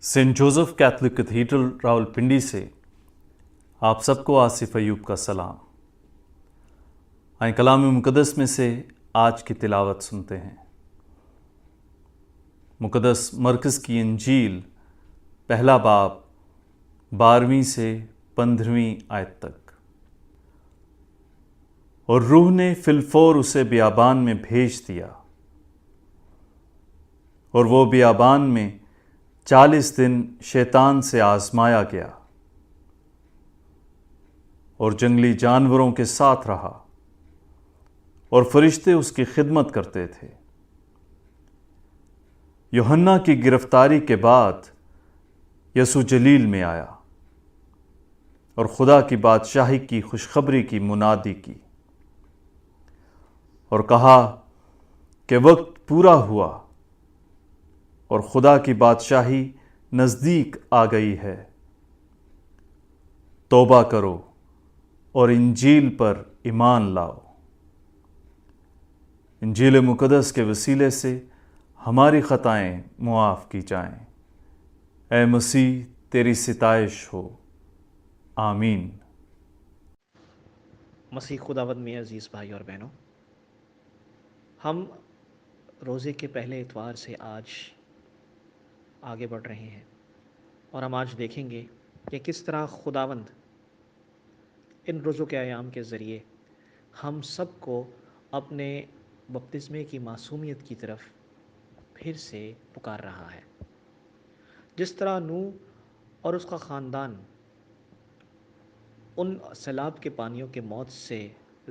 Saint Joseph Catholic Cathedral Rawalpindi से आप सबको आसिफ अयूब का सलाम। आए कलाम मुक़द्दस में से आज की तिलावत सुनते हैं। मुक़द्दस मरकज़ की इंजील पहला बाब 12वीं से 15वीं आयत तक। और रूह ने फिलफोर उसे बियाबान में भेज दिया, और वो बियाबान में 40 दिन शैतान से आजमाया गया और जंगली जानवरों के साथ रहा, और फरिश्ते उसकी खिदमत करते थे। यूहन्ना की गिरफ्तारी के बाद यसू जलील में आया और खुदा की बादशाही की खुशखबरी की मुनादी की और कहा कि वक्त पूरा हुआ और खुदा की बादशाही नज़दीक आ गई है। तौबा करो और इंजील पर ईमान लाओ। इंजील मुक़द्दस के वसीले से हमारी ख़ताएँ मुआफ़ की जाएं। ऐ मसीह तेरी सिताइश हो। आमीन। मसीह खुदावंद में अज़ीज़ भाई और बहनों, हम रोज़े के पहले इतवार से आज आगे बढ़ रहे हैं और हम आज देखेंगे कि किस तरह खुदावंद इन रोज़ों के आयाम के ज़रिए हम सब को अपने बपतिस्मे की मासूमियत की तरफ फिर से पुकार रहा है। जिस तरह नूह और उसका ख़ानदान उन सैलाब के पानियों के मौत से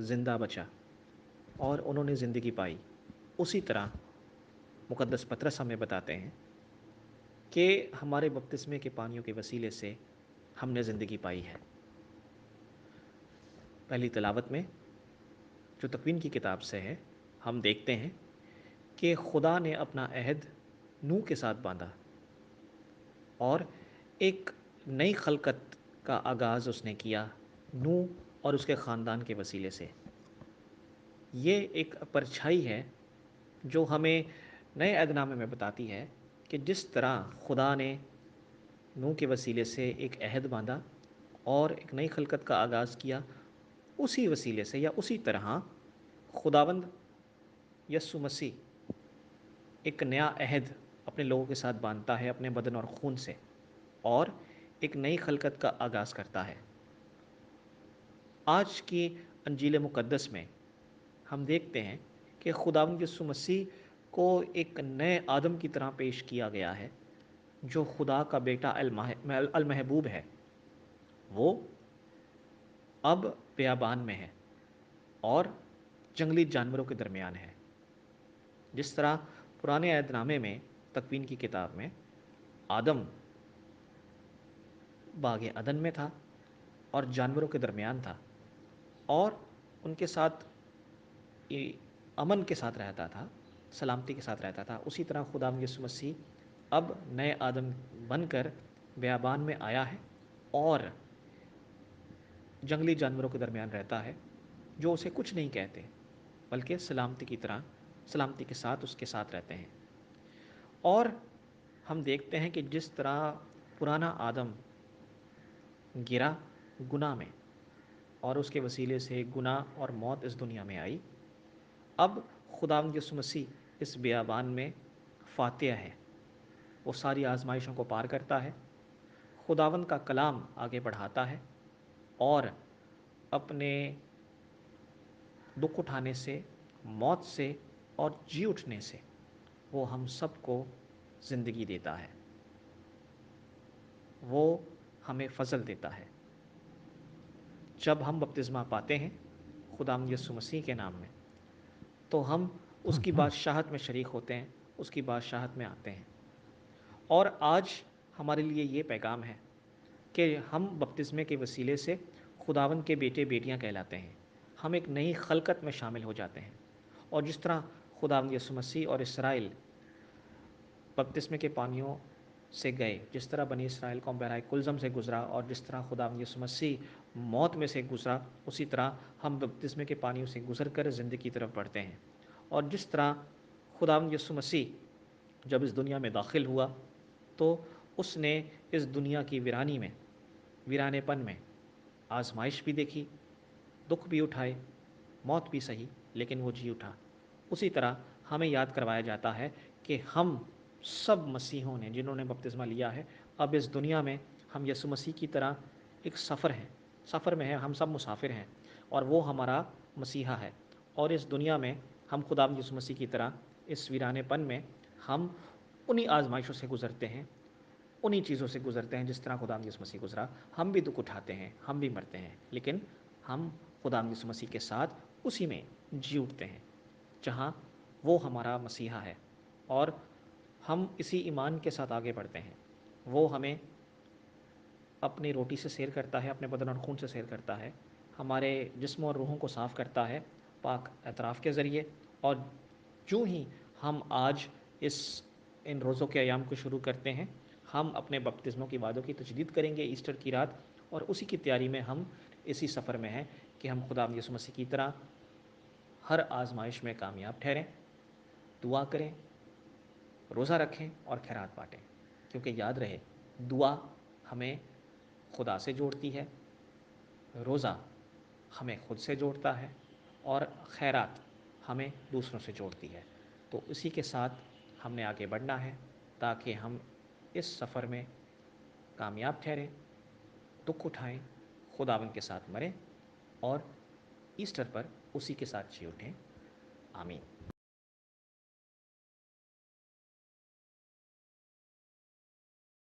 ज़िंदा बचा और उन्होंने ज़िंदगी पाई, उसी तरह मुक़द्दस पतरस हमें बताते हैं कि हमारे बपतिस्मे के पानियों के वसीले से हमने ज़िंदगी पाई है। पहली तिलावत में जो तकवीन की किताब से है, हम देखते हैं कि खुदा ने अपना अहद नूह के साथ बांधा और एक नई खलकत का आगाज़ उसने किया नूह और उसके ख़ानदान के वसीले से। ये एक परछाई है जो हमें नए अहदनामे में बताती है कि जिस तरह खुदा ने नूह के वसीले से एक अहद बांधा और एक नई खलकत का आगाज़ किया, उसी वसीले से या उसी तरह खुदावंद यसु मसीह एक नया अहद अपने लोगों के साथ बांधता है अपने बदन और खून से, और एक नई खलकत का आगाज़ करता है। आज की अंजील मुक़द्दस में हम देखते हैं कि खुदावंद यसु मसीह को एक नए आदम की तरह पेश किया गया है, जो खुदा का बेटा अल महबूब है। वो अब बियाबान में है और जंगली जानवरों के दरमियान है। जिस तरह पुराने अहदनामे में तकवीन की किताब में आदम बाग अदन में था और जानवरों के दरमियान था और उनके साथ अमन के साथ रहता था, सलामती के साथ रहता था, उसी तरह खुदावंद यसु मसीह अब नए आदम बनकर बियाबान में आया है और जंगली जानवरों के दरमियान रहता है, जो उसे कुछ नहीं कहते बल्कि सलामती के साथ उसके साथ रहते हैं। और हम देखते हैं कि जिस तरह पुराना आदम गिरा गुनाह में और उसके वसीले से गुनाह और मौत इस दुनिया में आई, अब खुदावंद यसु मसीह इस बियाबान में फातिह है। वो सारी आजमाइशों को पार करता है, खुदावंद का कलाम आगे बढ़ाता है और अपने दुख उठाने से, मौत से और जी उठने से वो हम सबको ज़िंदगी देता है। वो हमें फ़ज़ल देता है। जब हम बपतिस्मा पाते हैं खुदावंद यसु मसीह के नाम में, तो हम उसकी बादशाहत में शरीक होते हैं, उसकी बादशाहत में आते हैं। और आज हमारे लिए ये पैगाम है कि हम बपतिस्मे के वसीले से खुदावंद के बेटे बेटियां कहलाते हैं। हम एक नई खलकत में शामिल हो जाते हैं। और जिस तरह खुदावंद यसु मसीह और इसराइल बपतिस्मे के पानियों से गए, जिस तरह बनी इसराइल कौम बहराए कुलज़म से गुज़रा और जिस तरह खुदावंद यसु मसीह मौत में से गुज़रा, उसी तरह हम बपतिस्मे के पानियों से गुज़र कर ज़िंदगी की तरफ बढ़ते हैं। और जिस तरह खुदावंद यसु मसीह जब इस दुनिया में दाखिल हुआ, तो اس نے اس دنیا کی ویرانی میں، ویرانے پن میں آزمائش بھی دیکھی، دکھ بھی اٹھائے، موت بھی سہی، لیکن وہ جی اٹھا۔ اسی طرح ہمیں یاد کروایا جاتا ہے کہ ہم سب مسیحوں نے، جنہوں نے بپتسمہ لیا ہے، اب اس دنیا میں ہم یسوع مسیح کی طرح ایک سفر میں ہیں، ہم سب مسافر ہیں، اور وہ ہمارا مسیحا ہے۔ اور اس دنیا میں ہم خدا یسوع مسیح کی طرح اس ویرانے پن میں ہم انہی آزمائشوں سے گزرتے ہیں، انہی چیزوں سے گزرتے ہیں جس طرح خدا یسوع مسیح گزرا۔ ہم بھی دکھ اٹھاتے ہیں، ہم بھی مرتے ہیں، لیکن ہم خدا یسوع مسیح کے ساتھ اسی میں جی اٹھتے ہیں جہاں وہ ہمارا مسیحا ہے، اور ہم اسی ایمان کے ساتھ آگے بڑھتے ہیں۔ وہ ہمیں اپنی روٹی سے سیر کرتا ہے، اپنے بدن اور خون سے سیر کرتا ہے، ہمارے جسم اور روحوں کو صاف کرتا ہے پاک اعتراف کے ذریعے۔ اور جو ہی ہم آج ان روزوں کے ایام کو شروع کرتے ہیں، ہم اپنے بپتسموں کی وعدوں کی تجدید کریں گے ایسٹر کی رات، اور اسی کی تیاری میں ہم اسی سفر میں ہیں کہ ہم خدا یسوع مسیح کی طرح ہر آزمائش میں کامیاب ٹھہریں، دعا کریں، روزہ رکھیں اور خیرات بانٹیں، کیونکہ یاد رہے دعا ہمیں خدا سے جوڑتی ہے، روزہ ہمیں خود سے جوڑتا ہے، اور خیرات ہمیں دوسروں سے جوڑتی ہے۔ تو اسی کے ساتھ ہم نے آگے بڑھنا ہے تاکہ ہم اس سفر میں کامیاب ٹھہریں، دکھ اٹھائیں، خداوند کے ساتھ مریں، اور ایسٹر پر اسی کے ساتھ جی اٹھیں۔ آمین۔